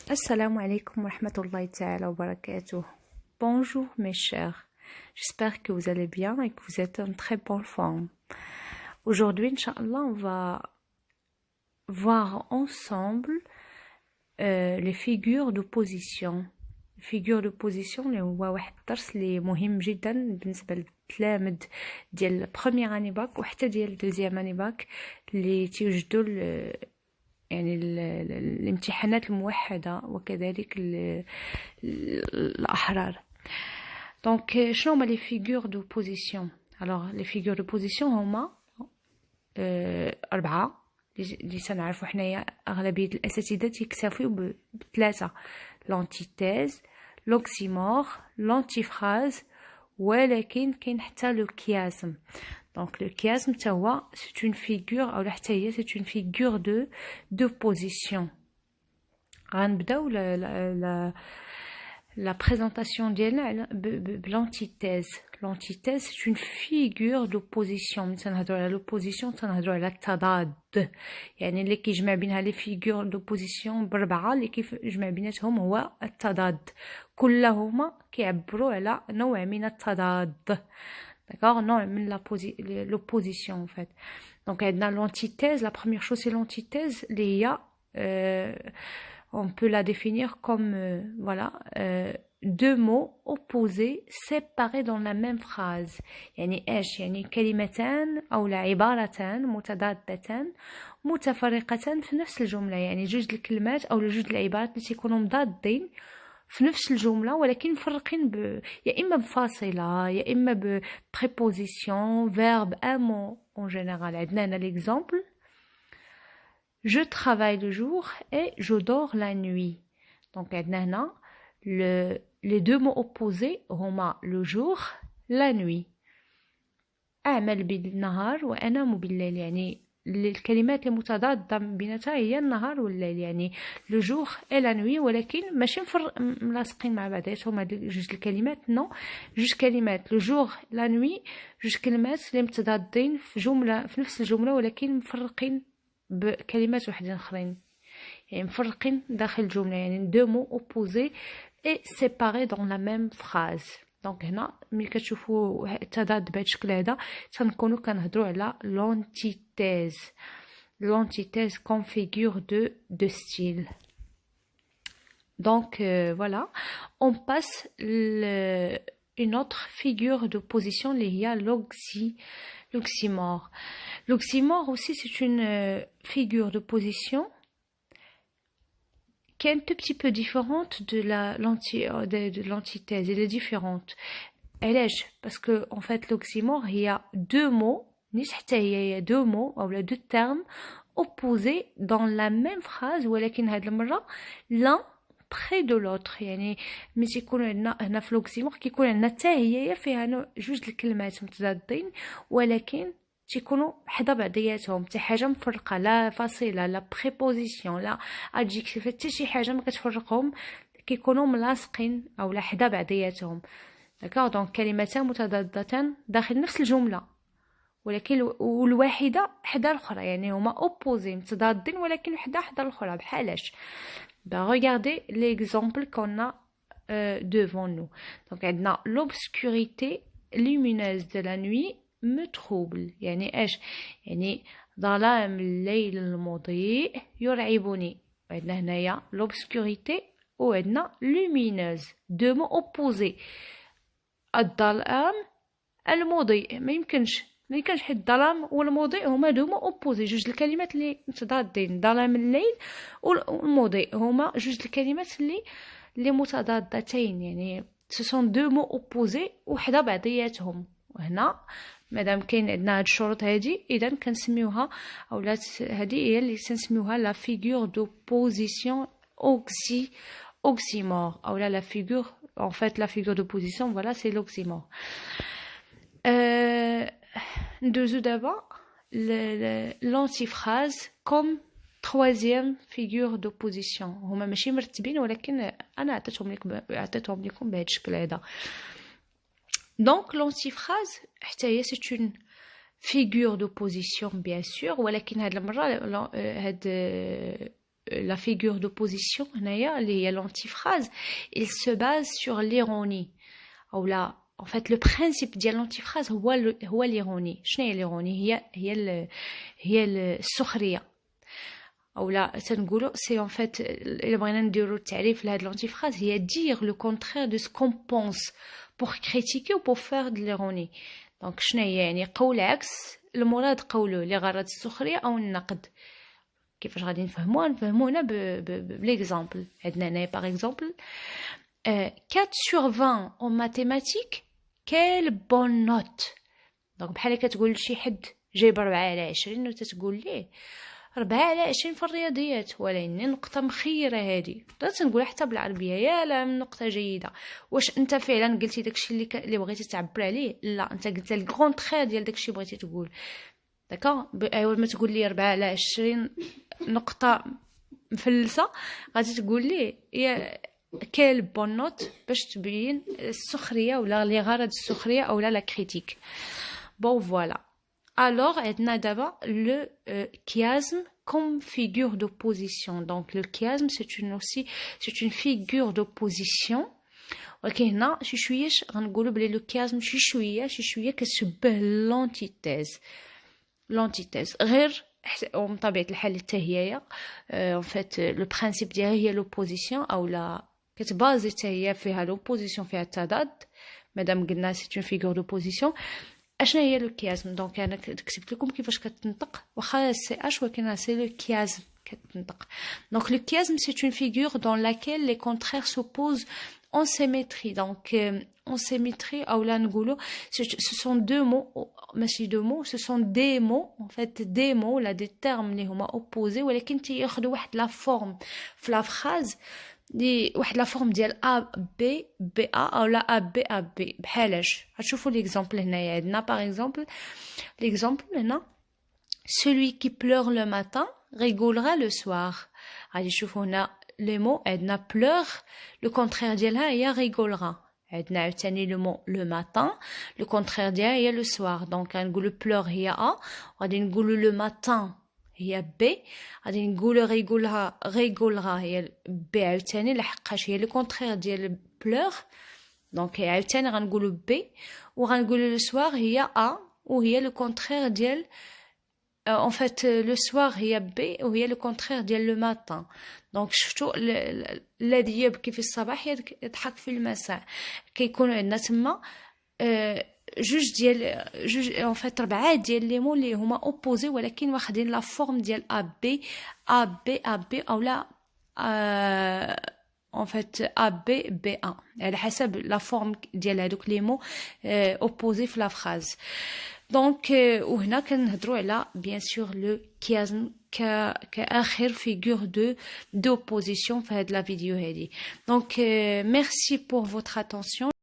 Assalamu alaikum wa rahmatullahi ta'ala wa barakatuh. Bonjour mes chers, j'espère que vous allez bien et que vous êtes en très bonne forme. Aujourd'hui, Inch'Allah, on va voir ensemble les figures d'opposition. figures d'opposition اللي هو واحد الدرس اللي مهم جدا بالنسبة للتلامذ ديال première année bac وحتى ديال deuxième année bac اللي تيوجدوا يعني الامتحانات الموحدة وكذلك الأحرار. دونك شنو هما لي فيغور d'opposition؟ alors les figures d'opposition هما أربعة اللي سنعرفوا حنايا أغلبية الأساتذة تيكتفيو بثلاثة: l'antithèse, l'oxymore, l'antiphrase، ولكن كاين حتى لو كياسم. دونك لو كياسم حتى هو سي اون فيغور او حتى هي سي اون فيغور d'opposition. غنبداو la présentation ديالنا بلانتيتيز. l'antithèse c'est une figure d'opposition. ملي تنهضروا على l'opposition تنهضروا على التضاد، يعني اللي كيجمع بينها لي فيغور d'opposition بربعه اللي كيجمع بيناتهم هو التضاد، كلهما كيعبروا على نوع من التضاد. D'accord, non, mais l'opposition en fait. Donc dans l'antithèse, la première chose c'est l'antithèse. On peut la définir comme voilà deux mots opposés séparés dans la même phrase. يعني ايش؟ يعني كلمتان او عبارتان متضادتان متفرقتان في نفس الجملة، يعني جوج الكلمات او جوج العبارات اللي تيكونوا مضادين في نفس الجملة ولكن مفرقين يا إما بفاصلة يا إما ببريبوزيسيون فيرب ان مو en général. عندنا هنا l'exemple: je travaille le jour et je dors la nuit. donc عندنا هنا les deux mots opposés هما le jour la nuit. أعمل بالنهار وأنام بالليل، يعني الكلمات المتضادة بيناتها هي النهار والليل، يعني لو جور اي لا نوي، ولكن ماشي ملاصقين مع بعضياتهم هاد جوج الكلمات. نو، جوج كلمات لو جور لا نوي، جوج كلمات اللي متضادين في جملة في نفس الجملة ولكن مفرقين بكلمات وحدين اخرين، يعني مفرقين داخل الجملة، يعني دو مو اوبوزي اي سيباري دون لا ميم فراز. دونك هنا ملي كتشوفوا التضاد بهذا الشكل هذا تنكونوا كنهضروا على l'antithèse. l'antithèse comme figure de style. donc voilà, on passe une autre figure d'opposition اللي هي l'oxymore. l'oxymore aussi c'est une figure d'opposition qui est un tout petit peu différente de l'antithèse. Elle est différente. Parce que en fait l'oxymore il y a deux mots, il y a deux mots ou deux termes opposés dans la même phrase ولكن هاد المرة l'un près de l'autre. يعني ملي تيكون عندنا هنا في l'oxymore كيكون عندنا حتى هي فيها جوج الكلمات متضادين ولكن تيكونوا حدا بعضياتهم، حتى حاجه مفرقه، لا فاصله لا بريبوزيسيون لا ادجيكتيف، حتى شي حاجه ما كتفرقهم، كيكونوا ملاصقين او لا حدا بعضياتهم. داكوغ، دونك كلمتان متضادتان داخل نفس الجمله ولكن والواحده حدا الاخرى، يعني هما اوبوزي متضادين ولكن وحده حدا الاخرى. بحالاش؟ regardez l'exemple qu'on a devant nous. donc عندنا l'obscurité lumineuse de la nuit me trouble. يعني ايش؟ يعني ظلام الليل المضيء يرعبني. عندنا هنايا l'obscurité وعندنا lumineuse، deux mots opposés. الظلام المضيء ما يمكنش حيت الظلام والمضيء هما دو مو اوبوزي، جوج الكلمات اللي متضادين. ظلام الليل والمضيء هما جوج الكلمات اللي متضادتين، يعني سون دو مو اوبوزي وحده بعضياتهم. وهنا مادام كاين عندنا هاد الشروط هادي اذا كنسميوها اولا هادي هي اللي كنسميوها لا فيغور d'opposition oxymore اولا لا فيغور en fait la figure d'opposition voilà c'est l'oxymore. ندوزو دابا l'antiphrase comme troisième figure d'opposition. هما ماشي مرتبين ولكن انا عطيتهم لكم بهذا الشكل هذا. donc l'antiphrase حتى هي c'est une figure d'opposition bien sûr، ولكن هاد المره هاد la figure d'opposition هنايا اللي هي l'antiphrase, il se base sur l'ironie. ou là en fait le principe ديال l'antiphrase هو l'ironie. شنو هي l'ironie؟ هي السخريه. ou là تنقولوا c'est en fait الا بغينا نديروا التعريف لهاد l'antiphrase هي dire le contraire de ce qu'on pense pour critiquer ou pour faire de l'ironie. donc شنو هي يعني قول عكس المراد قوله لغرض السخريه او النقد. كيفاش غادي نفهموها هنا بليكزامبل. عندنا هنا باغ اكزومبل 4 sur 20 en mathématiques, quelle bonne note. دونك بحال كتقول لشي حد جايب 4 على 20 وتتقول ليه 4 على 20 في الرياضيات ولكن نقطة مخيرة هادي. تنقولها حتى بالعربية يا لا من نقطة جيدة. واش انت فعلا قلتي داكشي اللي بغيتي تعبر عليه؟ لا، انت قلت الكونترير ديال داكشي بغيتي تقول. داكا اول ما تقول لي 4 على 20 نقطة مفلسة غادي تقول لي يا كيل بون نوت باش تبين السخرية ولا لي غرض السخرية او لا كريتيك. بون فوالا. Alors, on a d'abord le chiasme comme figure d'opposition. Donc, le chiasme, c'est une figure d'opposition. Ok, là, le chiasme, شوية كتشبه l'antithèse. L'antithèse. غير بطبيعة الحال حتى هي en fait le principe ديالها هي l'opposition او لا كتبازي حتى هي فيها l'opposition فيها التضاد. مادام قلنا c'est une figure d'opposition. اشنا هي لو كيازم؟ دونك انا كتبت لكم كيفاش كتنطق واخا سي اش ولكن سي لو كيازم كتنطق. دونك لو كيازم سي une figure dans laquelle les contraires s'opposent en symétrie. donc en symétrie او لا نقولوا ce sont deux mots ماشي deux mots, ce sont des mots en fait, des mots là des termes اللي هما opposés ولكن تياخذوا واحد لا فورم في لا فراز دي واحد لا فورم ديال ا بي بي ا او لا ا بي ا بي. بحالاش غتشوفوا ليكزامبل هنايا. عندنا باغ اكزومبل ليكزامبل هنا celui qui pleure le matin rigolera le soir. غادي تشوفوا هنا لي مو. عندنا pleure le contraire ديالها هي rigolera. عندنا عاوتاني لو مو لو ماتان لو كونترير ديالها هي لو سوار. دونك غنقولوا بلور هي ا غادي نقولوا لو ماتان هي بي غادي نقولوا ريغولها هي بي عاوتاني لحقاش هي لو كونترير ديال بلور. دونك عاوتاني غنقولوا بي وغنقولوا لو سوار هي ا وهي لو كونترير ديال en fait le soir هي بي وهي le contraire ديال le matin. donc شفتوا الذي يبكي في الصباح يضحك في المساء. كيكونوا عندنا تما جوج en fait 4 ديال لي مو اللي هما opposés ولكن واخدين لا فورم ديال ا بي او لا en fait A B B1 على حسب لا فورم ديال هذوك لي مو opposés في لا phrase. دونك وهنا كنهضروا على بيان سور لو كيازم كاخر فيغور دوبوزيسيون في هاد لا فيديو هادي. دونك ميرسي بور فوتر اتونسيون.